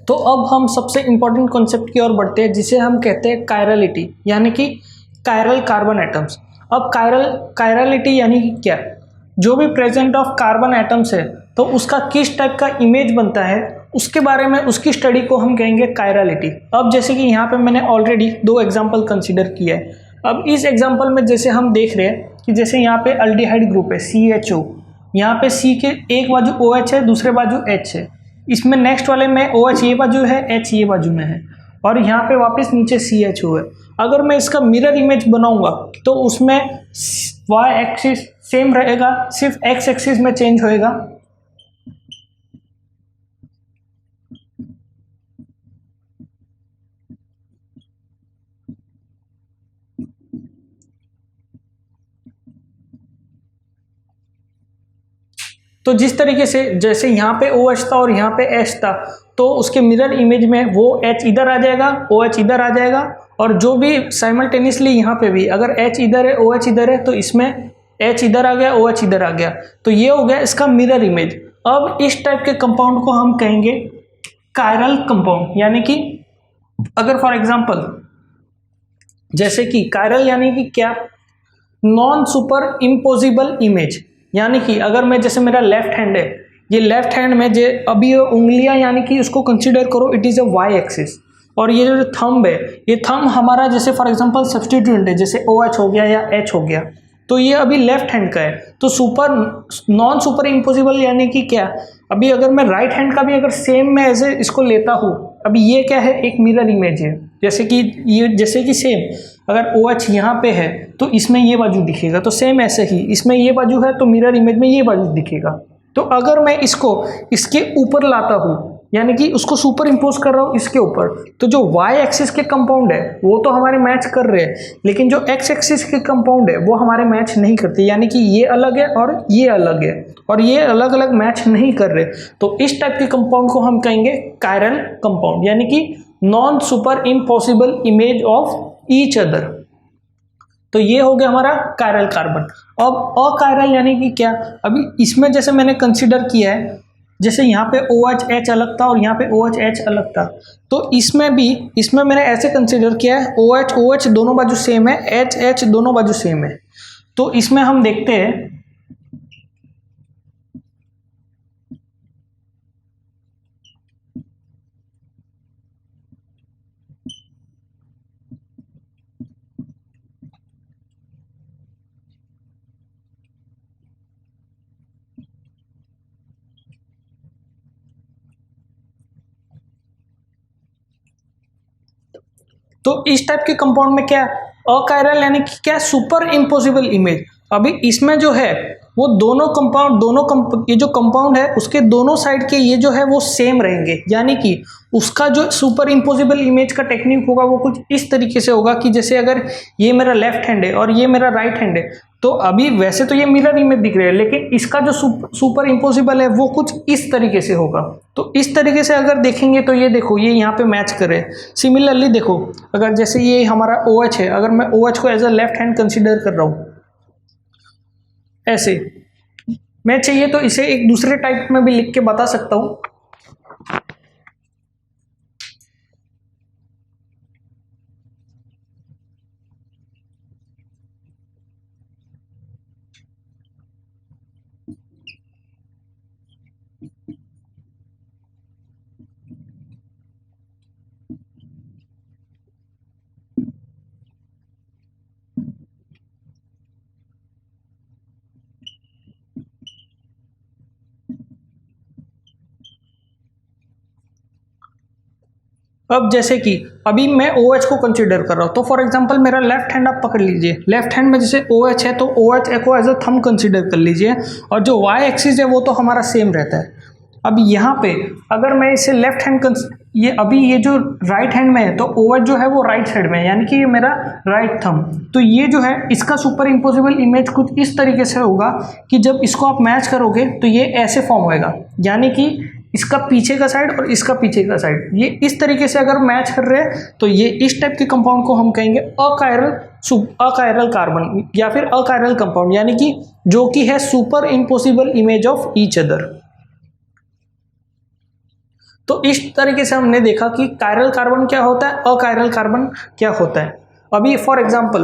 तो अब हम सबसे इम्पॉर्टेंट कॉन्सेप्ट की ओर बढ़ते हैं जिसे हम कहते हैं कायरलिटी, यानी कि कायरल कार्बन एटम्स। अब कायरलिटी यानी कि क्या? जो भी प्रेजेंट ऑफ कार्बन एटम्स है तो उसका किस टाइप का इमेज बनता है उसके बारे में, उसकी स्टडी को हम कहेंगे कायरलिटी। अब जैसे कि यहाँ पे मैंने ऑलरेडी 2 एग्जाम्पल कंसिडर किया है। अब इस एग्जाम्पल में जैसे हम देख रहे हैं कि जैसे यहाँ पे अल्डिहाइड ग्रुप है CHO, यहाँ पे C के एक बाजू OH है, दूसरे बाजू H है। इसमें नेक्स्ट वाले में OH ये बाजू है, H ये बाजू में है, और यहाँ पे वापस नीचे CHO है। अगर मैं इसका मिरर इमेज बनाऊंगा तो उसमें y एक्सिस सेम रहेगा, सिर्फ x एक्सिस में चेंज होएगा। तो जिस तरीके से जैसे यहाँ पे OH था और यहाँ पे H था, तो उसके मिरर इमेज में वो H इधर आ जाएगा, OH इधर आ जाएगा, और जो भी साइमल्टेनियसली यहाँ पे भी अगर H इधर है OH इधर है तो इसमें H इधर आ गया, OH इधर आ गया। तो ये हो गया इसका मिरर इमेज। अब इस टाइप के कंपाउंड को हम कहेंगे कायरल कंपाउंड, यानी कि अगर फॉर एग्जाम्पल जैसे कि कायरल यानी कि क्या? Non super imposable image. यानी कि अगर मैं जैसे मेरा लेफ्ट हैंड है, ये लेफ्ट हैंड में जो अभी ये उंगलियां यानी कि उसको कंसीडर करो it is a Y axis, और ये जो थंब है, ये थंब हमारा जैसे फॉर एग्जांपल सब्स्टिट्यूएंट है, जैसे OH हो गया या H हो गया, तो ये अभी लेफ्ट हैंड का है। तो नॉन सुपर इम्पोजिबल यानी कि क्या? अभी अगर मैं राइट हैंड का भी अगर सेम में ऐसे इसको लेता हूँ, अभी ये क्या है? एक मिरर इमेज है। जैसे कि सेम अगर OH यहाँ पे है तो इसमें ये बाजू दिखेगा, तो सेम ऐसे ही इसमें ये बाजू है तो मिरर इमेज में ये बाजू दिखेगा। तो अगर मैं इसको इसके ऊपर लाता हूँ, यानी कि उसको सुपर इम्पोज कर रहा हूँ इसके ऊपर, तो जो y एक्सिस के कंपाउंड है वो तो हमारे मैच कर रहे हैं, लेकिन जो x एक्सिस के कंपाउंड है वो हमारे मैच नहीं करते, यानी कि ये अलग है और ये अलग है, और ये अलग अलग मैच नहीं कर रहे। तो इस टाइप के कंपाउंड को हम कहेंगे कायरल कंपाउंड, यानी कि non super impossible image of each other. तो ये हो गया हमारा कायरल कार्बन। अब अकायरल यानी कि क्या? अभी इसमें जैसे मैंने कंसिडर किया है, जैसे यहाँ पे OH H अलग था और यहाँ पे OH H अलग था, तो इसमें मैंने ऐसे कंसिडर किया है OH OH दोनों बाजू सेम है, H H दोनों बाजू सेम है। तो इसमें हम देखते हैं तो इस टाइप के कंपाउंड में क्या अकायरल यानी कि क्या? Super impossible image. अभी इसमें जो है वो ये जो कंपाउंड है उसके दोनों साइड के ये जो है वो सेम रहेंगे, यानी कि उसका जो सुपर इम्पॉसिबल इमेज का टेक्निक होगा वो कुछ इस तरीके से होगा कि जैसे अगर ये मेरा लेफ्ट हैंड है और ये मेरा राइट हैंड है, तो अभी वैसे तो ये मिरर इमेज दिख रहे हैं, लेकिन इसका जो सुपर इम्पॉसिबल है वो कुछ इस तरीके से होगा। तो इस तरीके से अगर देखेंगे तो ये देखो ये यहाँ पे मैच कर रहे हैं। सिमिलरली देखो अगर जैसे ये हमारा OH है, अगर मैं OH को as a left hand consider कर रहा हूँ ऐसे, मैं चाहिए तो इसे एक दूसरे टाइप में भी लिख के बता सकता हूँ। अब जैसे कि अभी मैं OH को कंसीडर कर रहा हूँ, तो फॉर एग्जांपल मेरा लेफ्ट हैंड आप पकड़ लीजिए, लेफ्ट हैंड में जैसे OH है तो OH को एज अ थंब कंसीडर कर लीजिए, और जो Y एक्सिस है वो तो हमारा सेम रहता है। अब यहाँ पे अगर मैं इसे लेफ्ट हैंड ये जो राइट हैंड में है तो OH जो है वो राइट साइड में है, यानी कि ये मेरा राइट थंब। तो ये जो है इसका सुपर इम्पोजिबल इमेज कुछ इस तरीके से होगा कि जब इसको आप मैच करोगे तो ये ऐसे फॉर्म होएगा, यानी कि इसका पीछे का साइड और इसका पीछे का साइड ये इस तरीके से अगर मैच कर रहे हैं, तो ये इस टाइप के कंपाउंड को हम कहेंगे अकायरल कार्बन या फिर अकायरल कंपाउंड, यानी कि जो कि है super impossible image of each other. तो इस तरीके से हमने देखा कि कायरल कार्बन क्या होता है, अकायरल कार्बन क्या होता है। अभी फॉर एग्जांपल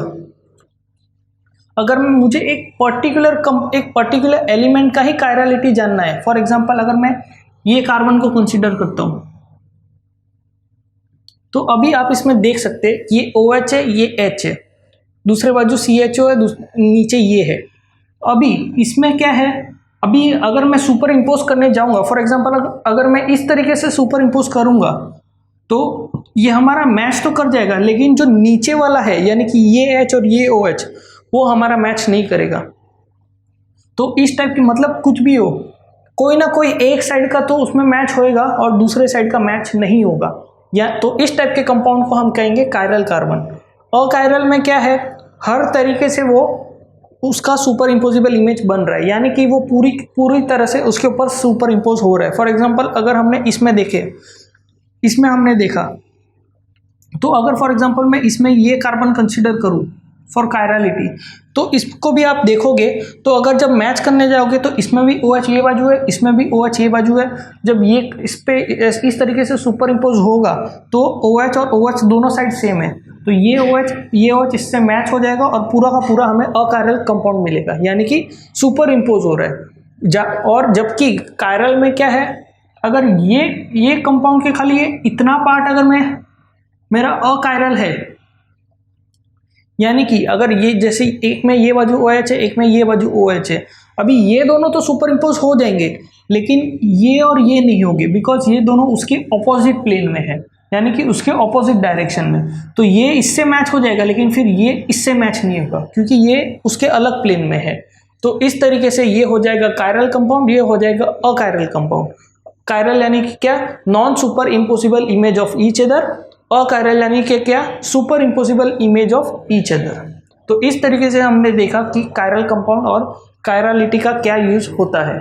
अगर मुझे एक पर्टिकुलर एलिमेंट का ही कायरलिटी जानना है, फॉर एग्जांपल अगर मैं ये कार्बन को कंसीडर करता हूं, तो अभी आप इसमें देख सकते हैं ये OH है, ये H है, दूसरे बाजू CHO है, नीचे ये है। अभी इसमें क्या है, अभी अगर मैं सुपर इम्पोज करने जाऊंगा, फॉर एग्जांपल अगर मैं इस तरीके से सुपर इम्पोज करूंगा तो ये हमारा मैच तो कर जाएगा, लेकिन जो नीचे वाला है यानी कि ये H और ये OH वो हमारा मैच नहीं करेगा। तो इस टाइप की मतलब कुछ भी हो, कोई ना कोई एक साइड का तो उसमें मैच होएगा और दूसरे साइड का मैच नहीं होगा, या तो इस टाइप के कंपाउंड को हम कहेंगे कायरल कार्बन। अकायरल में क्या है, हर तरीके से वो उसका सुपर इम्पोजिबल इमेज बन रहा है, यानी कि वो पूरी तरह से उसके ऊपर सुपर इम्पोज हो रहा है। फॉर एग्जांपल अगर हमने इसमें हमने देखा, तो अगर फॉर एग्जांपल मैं इसमें ये कार्बन कंसीडर करूं फॉर कायरलिटी, तो इसको भी आप देखोगे तो अगर जब मैच करने जाओगे तो इसमें भी OH ये बाजू है, इसमें भी OH ये बाजू है। जब ये इस पे इस तरीके से सुपर इम्पोज होगा तो OH और OH दोनों साइड सेम है, तो ये OH इससे मैच हो जाएगा और पूरा का पूरा हमें अकायरल कंपाउंड मिलेगा, यानी कि सुपर इम्पोज हो रहा है। और जबकि कायरल में क्या है, अगर ये कंपाउंड के खाली ये इतना पार्ट अगर मेरा अकायरल है, यानी कि अगर ये जैसे एक में ये बाजू OH है, एक में ये बाजू OH है, अभी ये दोनों तो सुपर इम्पोज हो जाएंगे, लेकिन ये और ये नहीं होंगे, बिकॉज ये दोनों उसके ऑपोजिट प्लेन में है, यानी कि उसके ऑपोजिट डायरेक्शन में। तो ये इससे मैच हो जाएगा, लेकिन फिर ये इससे मैच नहीं होगा क्योंकि ये उसके अलग प्लेन में है। तो इस तरीके से ये हो जाएगा कायरल कंपाउंड, ये हो जाएगा अकायरल कंपाउंड। कायरल यानी कि क्या, non super impossible image of each other, achiral यानी कि क्या, super impossible image of each other. तो इस तरीके से हमने देखा कि कायरल कंपाउंड और कायरलिटी का क्या यूज होता है।